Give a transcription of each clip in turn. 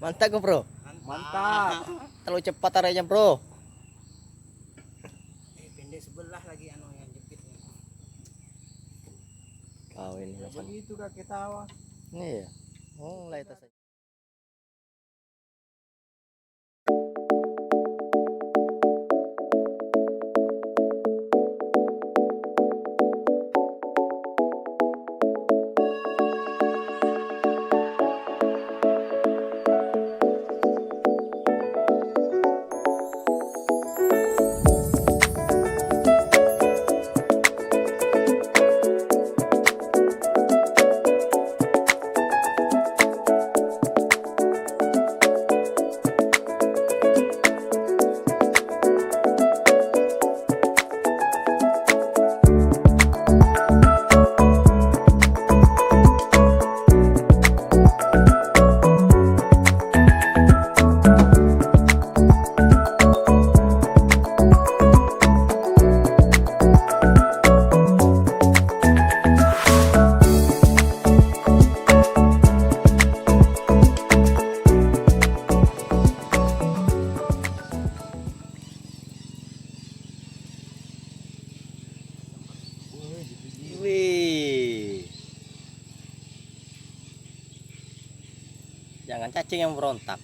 Mantap kok bro. Mantap. Terlalu cepat tariknya bro. Pendek sebelah lagi anu yang jepitnya. Kau ini Ya, macam begitu kaki tawa. ini ya. Oh, mulai tas. Wih. Jangan cacing yang berontak.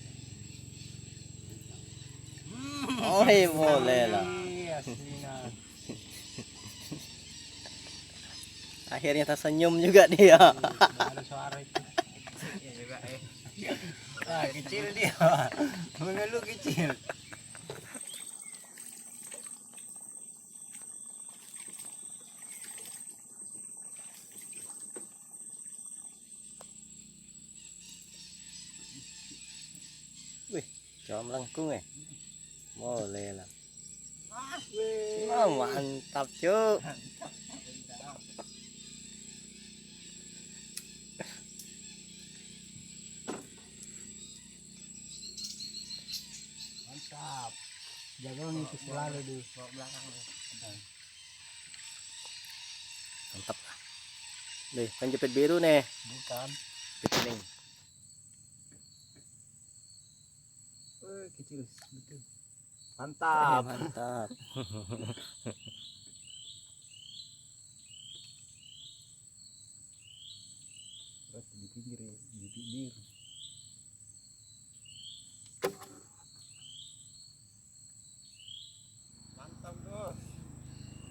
Oh, boleh lah. Akhirnya tersenyum juga dia. Ada suara itu. Iya juga Kecil dia. Mengeluh kecil. Wih, coba melengkung ya. Boleh lah. Wih. Oh, mantap cuk. Mantap. Jaga itu selalu di belakang. Mantap lah. Nih, kan jepit biru nih. Bukan. Kuning. Kecil betul. Mantap. Mantap. Terus di pinggir ya, di pinggir. Mantap bos.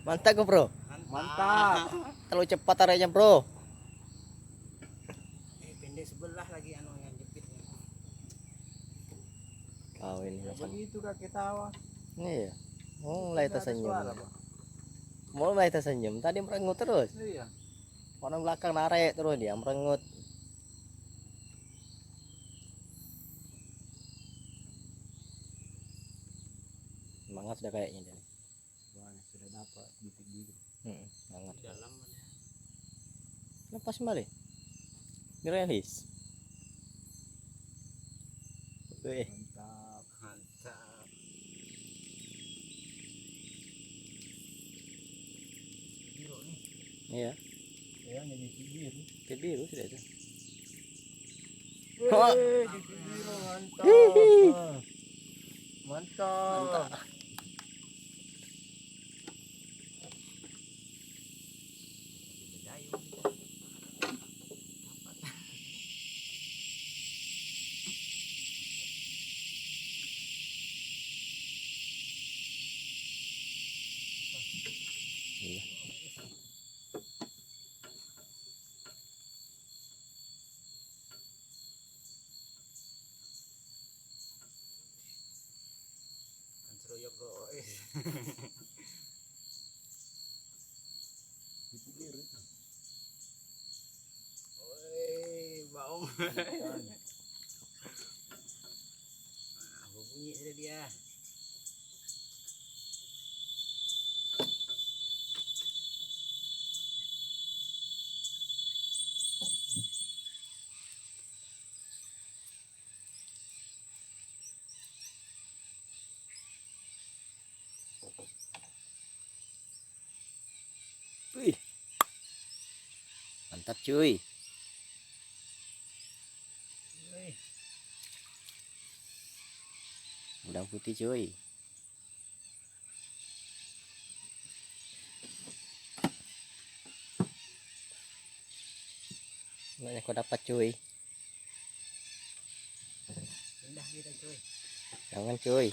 Mantap kok bro. Mantap. Terlalu cepat tariknya bro. Pendek sebelah lagi anu yang jepitnya. Kau ini Ya, macam begitu kaki tawa. ini ya. Oh, mulai Ada tersenyum. suara, Pak. Mulai tersenyum. Tadi merengut terus. Iya. Orang belakang narik terus dia merengut. Semangat sudah kayaknya dia. Wah, sudah dapat titik biru. Semangat. Di dalam ada. Lepas kembali. Direlis. Wih, Mantap. Mantap. Biru nih. iya. Ya, jadi titik biru. Jepit biru sudah itu. Wih, titik biru mantap. Mantap. Dayung. Iya. Anseroyok guys. Titik biru. Woi, baung. Mantap. Bunyi ada dia. Wih. Mantap cuy. Udang putih cuy. Banyak kau dapat cuy. Pindah kita cuy. Jangan cuy.